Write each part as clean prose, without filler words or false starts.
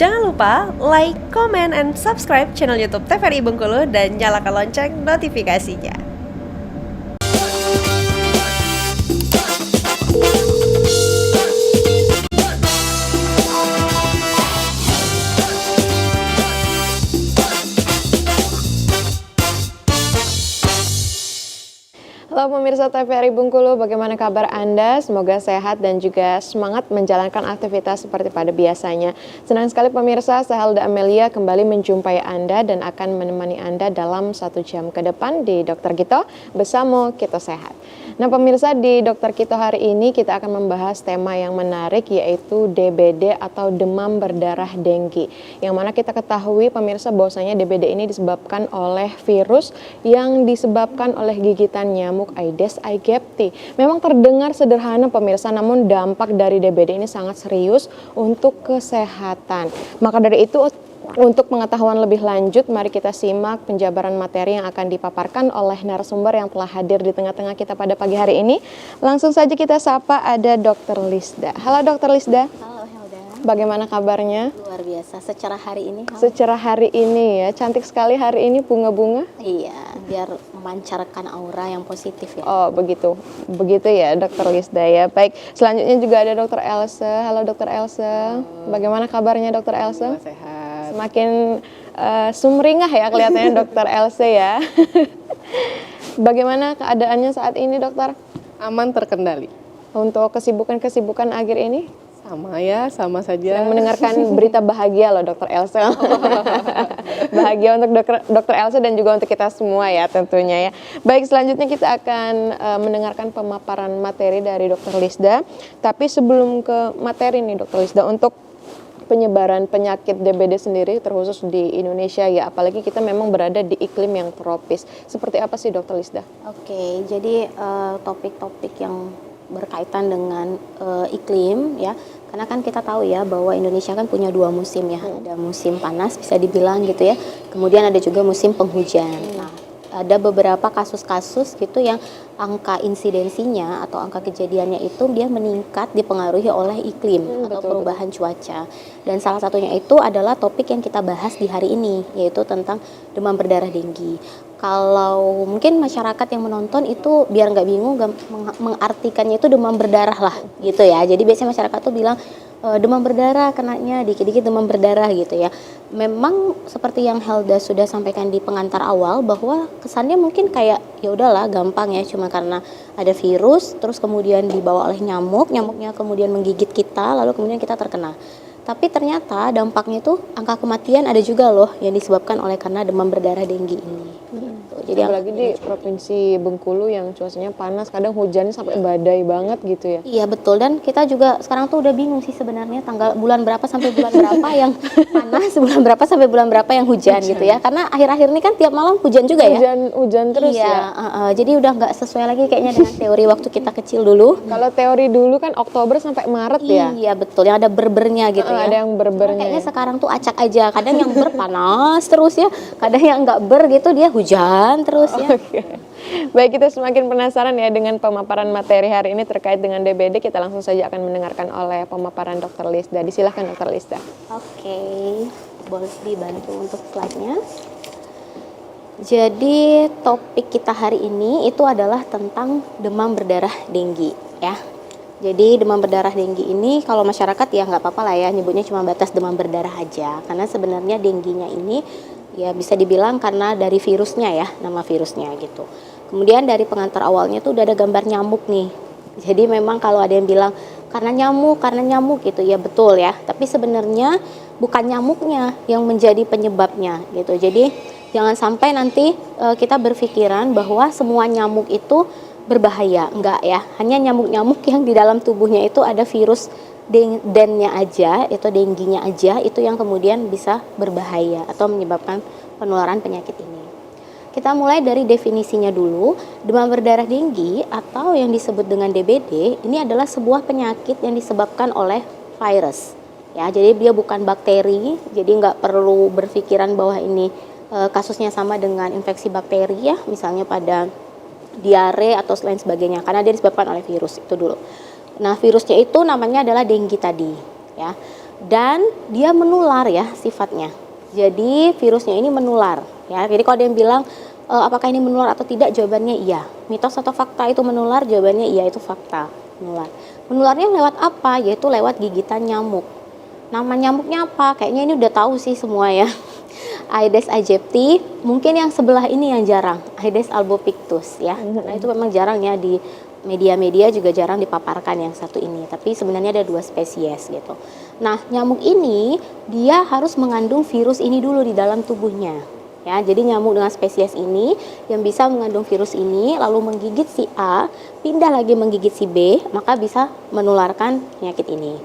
Jangan lupa like, comment, and subscribe channel YouTube TVRI Bengkulu dan nyalakan lonceng notifikasinya. Halo pemirsa TVRI Bengkulu, bagaimana kabar Anda? Semoga sehat dan juga semangat menjalankan aktivitas seperti pada biasanya. Senang sekali pemirsa, saya Helda Amelia kembali menjumpai Anda dan akan menemani Anda dalam 1 jam ke depan di Dokter Kito bersama Kito Sehat. Nah pemirsa, di Dokter Kito hari ini kita akan membahas tema yang menarik, yaitu DBD atau demam berdarah denggi. Yang mana kita ketahui pemirsa bahwasanya DBD ini disebabkan oleh virus yang disebabkan oleh gigitan nyamuk Aedes aegypti. Memang terdengar sederhana pemirsa, namun dampak dari DBD ini sangat serius untuk kesehatan. Maka dari itu, untuk pengetahuan lebih lanjut, mari kita simak penjabaran materi yang akan dipaparkan oleh narasumber yang telah hadir di tengah-tengah kita pada pagi hari ini. Langsung saja kita sapa, ada Dr. Lisda. Halo Dr. Lisda. Halo Helda. Bagaimana kabarnya? Luar biasa. Secara hari ini. Secara hari ini ya, cantik sekali hari ini bunga-bunga. Iya, biar memancarkan aura yang positif ya. Oh begitu ya Dr. Lisda ya. Baik, selanjutnya juga ada Dr. Elsa. Halo Dr. Elsa. Bagaimana kabarnya Dr. Elsa? Sehat. Semakin sumringah ya kelihatannya Dr. Elsa ya. Bagaimana keadaannya saat ini dokter? Aman, terkendali. Untuk kesibukan akhir ini? Sama saja. Yang mendengarkan berita bahagia loh Dr. Elsa. Bahagia untuk Dr. Elsa dan juga untuk kita semua ya tentunya ya. Baik, selanjutnya kita akan mendengarkan pemaparan materi dari Dr. Lisda. Tapi sebelum ke materi nih Dr. Lisda, untuk penyebaran penyakit DBD sendiri terkhusus di Indonesia ya, apalagi kita memang berada di iklim yang tropis. Seperti apa sih Dr. Lisda? Oke, jadi topik-topik yang berkaitan dengan iklim ya, karena kan kita tahu ya bahwa Indonesia kan punya 2 musim ya, ada musim panas bisa dibilang gitu ya, kemudian ada juga musim penghujan. Nah, ada beberapa kasus-kasus gitu yang angka insidensinya atau angka kejadiannya itu dia meningkat dipengaruhi oleh iklim atau perubahan cuaca. Dan salah satunya itu adalah topik yang kita bahas di hari ini, yaitu tentang demam berdarah denggi. Kalau mungkin masyarakat yang menonton itu biar nggak bingung mengartikannya itu demam berdarah lah gitu ya. Jadi biasanya masyarakat tuh bilang demam berdarah, kenanya dikit-dikit demam berdarah gitu ya. Memang seperti yang Helda sudah sampaikan di pengantar awal bahwa kesannya mungkin kayak ya udahlah gampang ya, cuma karena ada virus terus kemudian dibawa oleh nyamuknya kemudian menggigit kita lalu kemudian kita terkena. Tapi ternyata dampaknya itu angka kematian ada juga loh yang disebabkan oleh karena demam berdarah denggi ini. Jadi apalagi di Provinsi Bengkulu yang cuacanya panas, kadang hujannya sampai badai banget gitu ya. Iya betul, dan kita juga sekarang tuh udah bingung sih sebenarnya bulan berapa sampai bulan berapa yang panas, bulan berapa sampai bulan berapa yang hujan gitu ya. Karena akhir-akhir ini kan tiap malam hujan juga ya. Hujan terus iya, ya. Jadi udah nggak sesuai lagi kayaknya dengan teori waktu kita kecil dulu. Kalau teori dulu kan Oktober sampai Maret ya. Iya betul, yang ada berbernya gitu ya. Ada yang berbernya. Kayaknya sekarang tuh acak aja, kadang yang berpanas terus ya, kadang yang nggak gitu dia hujan terus ya. Okay. Baik, kita semakin penasaran ya dengan pemaparan materi hari ini terkait dengan DBD. Kita langsung saja akan mendengarkan oleh pemaparan Dr. Lisda. Disilahkan Dr. Lisda. Oke, boleh dibantu untuk slide-nya. Jadi topik kita hari ini itu adalah tentang demam berdarah denggi ya. Jadi demam berdarah denggi ini kalau masyarakat ya nggak apa-apa lah ya, nyebutnya cuma batas demam berdarah aja. Karena sebenarnya dengginya ini ya bisa dibilang karena dari virusnya ya, nama virusnya gitu. Kemudian dari pengantar awalnya tuh udah ada gambar nyamuk nih. Jadi memang kalau ada yang bilang karena nyamuk gitu ya betul ya. Tapi sebenarnya bukan nyamuknya yang menjadi penyebabnya gitu. Jadi jangan sampai nanti kita berpikiran bahwa semua nyamuk itu berbahaya. Enggak ya, hanya nyamuk-nyamuk yang di dalam tubuhnya itu ada virus dennya aja, itu dengginya aja, itu yang kemudian bisa berbahaya atau menyebabkan penularan penyakit ini. Kita mulai dari definisinya dulu. Demam berdarah denggi atau yang disebut dengan DBD ini adalah sebuah penyakit yang disebabkan oleh virus. Ya, jadi dia bukan bakteri, jadi nggak perlu berpikiran bahwa ini kasusnya sama dengan infeksi bakteri ya, misalnya pada diare atau lain sebagainya, karena dia disebabkan oleh virus itu dulu. Nah, virusnya itu namanya adalah denggi tadi, ya. dan dia menular ya sifatnya. Jadi virusnya ini menular ya. Jadi kalau ada yang bilang apakah ini menular atau tidak, jawabannya iya. Mitos atau fakta itu menular, jawabannya iya, itu fakta, menular. Menularnya lewat apa? Yaitu lewat gigitan nyamuk. Nama nyamuknya apa? Kayaknya ini udah tahu sih semua ya. Aedes aegypti, mungkin yang sebelah ini yang jarang, Aedes albopictus ya. Nah itu memang jarang ya, di media-media juga jarang dipaparkan yang satu ini. Tapi sebenarnya ada 2 spesies gitu. Nah nyamuk ini dia harus mengandung virus ini dulu di dalam tubuhnya. Ya, jadi nyamuk dengan spesies ini yang bisa mengandung virus ini lalu menggigit si A, pindah lagi menggigit si B, maka bisa menularkan penyakit ini.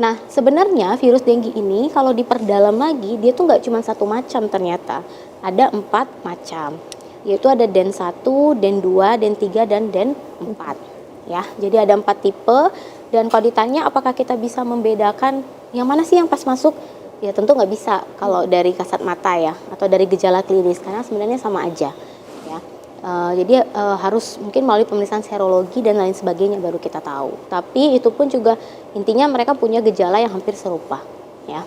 Nah, sebenarnya virus dengue ini kalau diperdalam lagi, dia tuh nggak cuma satu macam ternyata. Ada 4 macam, yaitu ada DEN 1, DEN 2, DEN 3, dan DEN 4. Ya, jadi ada 4 tipe, dan kalau ditanya apakah kita bisa membedakan yang mana sih yang pas masuk, ya tentu nggak bisa kalau dari kasat mata ya, atau dari gejala klinis, karena sebenarnya sama aja. Ya. Jadi harus mungkin melalui pemeriksaan serologi dan lain sebagainya baru kita tahu. Tapi itu pun juga intinya mereka punya gejala yang hampir serupa, ya.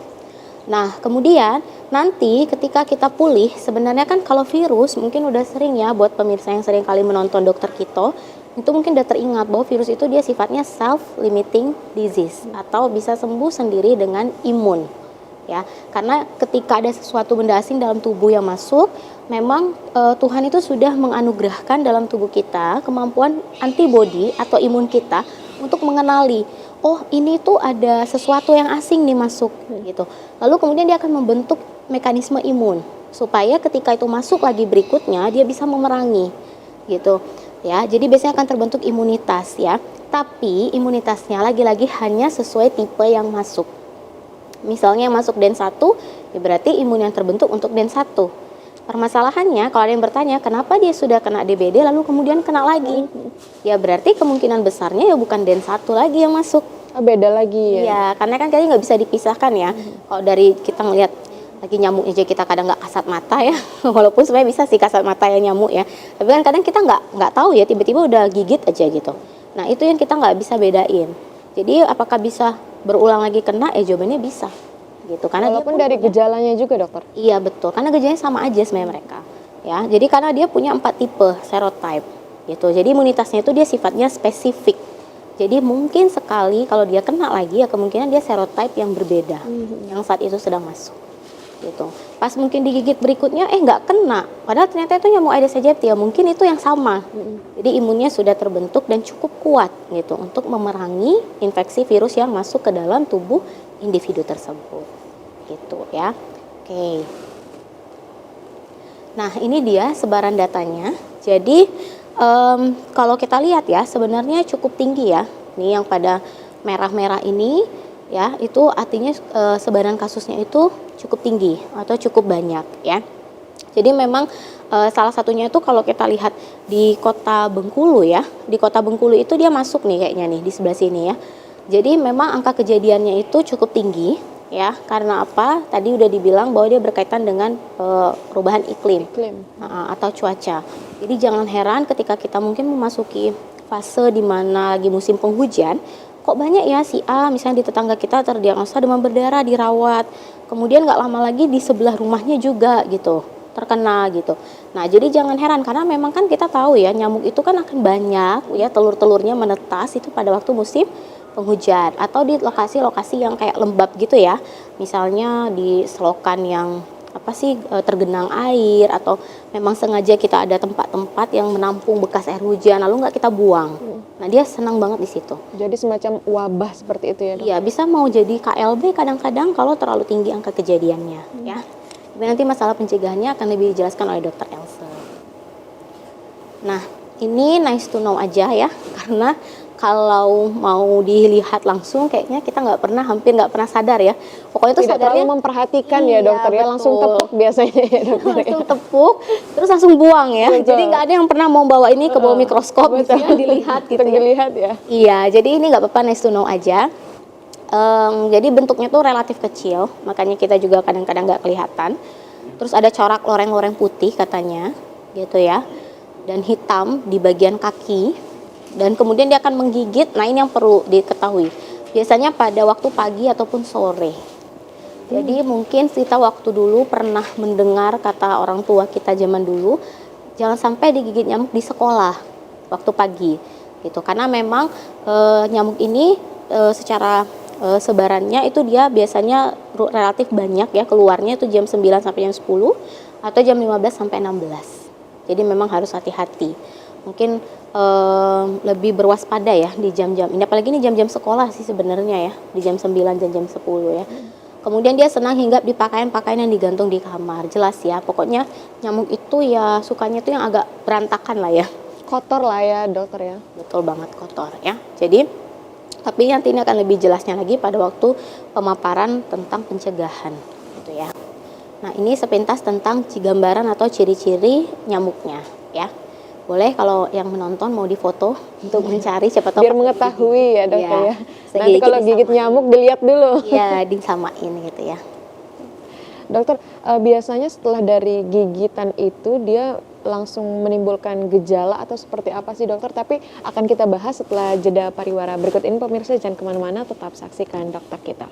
Nah, kemudian nanti ketika kita pulih, sebenarnya kan kalau virus mungkin udah sering ya buat pemirsa yang sering kali menonton Dokter Kito, itu mungkin udah teringat bahwa virus itu dia sifatnya self-limiting disease atau bisa sembuh sendiri dengan imun. Ya, karena ketika ada sesuatu benda asing dalam tubuh yang masuk, memang Tuhan itu sudah menganugerahkan dalam tubuh kita kemampuan antibodi atau imun kita untuk mengenali, oh ini tuh ada sesuatu yang asing nih masuk gitu. Lalu kemudian dia akan membentuk mekanisme imun supaya ketika itu masuk lagi berikutnya dia bisa memerangi gitu. Ya, jadi biasanya akan terbentuk imunitas ya. Tapi imunitasnya lagi-lagi hanya sesuai tipe yang masuk. Misalnya yang masuk DEN 1, ya berarti imun yang terbentuk untuk DEN 1. Permasalahannya kalau ada yang bertanya, kenapa dia sudah kena DBD lalu kemudian kena lagi? Ya berarti kemungkinan besarnya ya bukan DEN 1 lagi yang masuk. Beda lagi ya? Ya, karena kan kayaknya nggak bisa dipisahkan ya. Kalau dari kita ngelihat lagi nyamuk aja kita kadang nggak kasat mata ya, walaupun sebenarnya bisa sih kasat mata ya nyamuk ya. Tapi kan kadang kita nggak tahu ya, tiba-tiba udah gigit aja gitu. Nah itu yang kita nggak bisa bedain. Jadi apakah bisa berulang lagi kena? Jawabannya bisa gitu, karena walaupun dari gejalanya juga dokter. Iya betul, karena gejalanya sama aja sebenarnya mereka ya. Jadi karena dia punya 4 tipe serotype gitu, jadi imunitasnya itu dia sifatnya spesifik. Jadi mungkin sekali kalau dia kena lagi ya kemungkinan dia serotype yang berbeda yang saat itu sedang masuk gitu. Pas mungkin digigit berikutnya nggak kena, padahal ternyata itu nyamuk Aedes aegypti, ya mungkin itu yang sama. Jadi imunnya sudah terbentuk dan cukup kuat gitu untuk memerangi infeksi virus yang masuk ke dalam tubuh individu tersebut gitu ya. Oke. Nah ini dia sebaran datanya. Jadi kalau kita lihat ya sebenarnya cukup tinggi ya. Nih yang pada merah-merah ini ya, itu artinya sebaran kasusnya itu cukup tinggi atau cukup banyak ya. Jadi memang salah satunya itu kalau kita lihat di Kota Bengkulu ya, di Kota Bengkulu itu dia masuk nih kayaknya nih di sebelah sini ya. Jadi memang angka kejadiannya itu cukup tinggi ya, karena apa? Tadi udah dibilang bahwa dia berkaitan dengan perubahan iklim. Atau cuaca. Jadi jangan heran ketika kita mungkin memasuki fase di mana lagi musim penghujan, kok banyak ya si A misalnya di tetangga kita terdiagnosa demam berdarah, dirawat, kemudian nggak lama lagi di sebelah rumahnya juga gitu terkena gitu. Nah jadi jangan heran karena memang kan kita tahu ya nyamuk itu kan akan banyak ya, telur-telurnya menetas itu pada waktu musim penghujan atau di lokasi-lokasi yang kayak lembab gitu ya, misalnya di selokan yang tergenang air, atau memang sengaja kita ada tempat-tempat yang menampung bekas air hujan lalu nggak kita buang. Nah dia senang banget di situ. Jadi semacam wabah seperti itu ya dok? Iya, bisa mau jadi KLB kadang-kadang kalau terlalu tinggi angka kejadiannya ya. Tapi nanti masalah pencegahannya akan lebih dijelaskan oleh Dokter Else. Nah ini nice to know aja ya, karena kalau mau dilihat langsung kayaknya kita hampir nggak pernah sadar ya. Pokoknya itu tidak sadarnya terlalu memperhatikan ya dokter ya, langsung tepuk biasanya ya dokter. Langsung tepuk, terus langsung buang ya. Betul. Jadi nggak ada yang pernah mau bawa ini ke bawah mikroskop gitu ya, dilihat gitu ya. Dilihat ya. Iya, jadi ini nggak apa-apa, nice to know aja. Jadi bentuknya tuh relatif kecil, makanya kita juga kadang-kadang nggak kelihatan. Terus ada corak loreng-loreng putih katanya, gitu ya. Dan hitam di bagian kaki. Dan kemudian dia akan menggigit. Nah ini yang perlu diketahui, biasanya pada waktu pagi ataupun sore. Jadi mungkin kita waktu dulu pernah mendengar kata orang tua kita zaman dulu, jangan sampai digigit nyamuk di sekolah waktu pagi gitu. Karena memang nyamuk ini secara sebarannya itu dia biasanya relatif banyak ya, keluarnya itu jam 9 sampai jam 10 atau jam 15 sampai 16. Jadi memang harus hati-hati. Mungkin lebih berwaspada ya di jam-jam ini, apalagi ini jam-jam sekolah sih sebenarnya ya, di jam 9 dan jam 10 ya. Kemudian dia senang hinggap di pakaian-pakaian yang digantung di kamar. Jelas ya, pokoknya nyamuk itu ya sukanya tuh yang agak berantakan lah ya. Kotor lah ya dokter ya. Betul banget, kotor ya. Jadi, tapi nanti ini akan lebih jelasnya lagi pada waktu pemaparan tentang pencegahan gitu ya. Nah, ini sepintas tentang gambaran atau ciri-ciri nyamuknya ya. Boleh kalau yang menonton mau difoto untuk mencari siapa tahu Biar mengetahui ya dokter ya. Nanti kalau disamain. gigit nyamuk dilihat dulu. Iya, disamain gitu ya. Dokter, biasanya setelah dari gigitan itu dia langsung menimbulkan gejala atau seperti apa sih dokter? Tapi akan kita bahas setelah jeda pariwara berikut ini pemirsa, jangan kemana-mana, tetap saksikan dokter kita.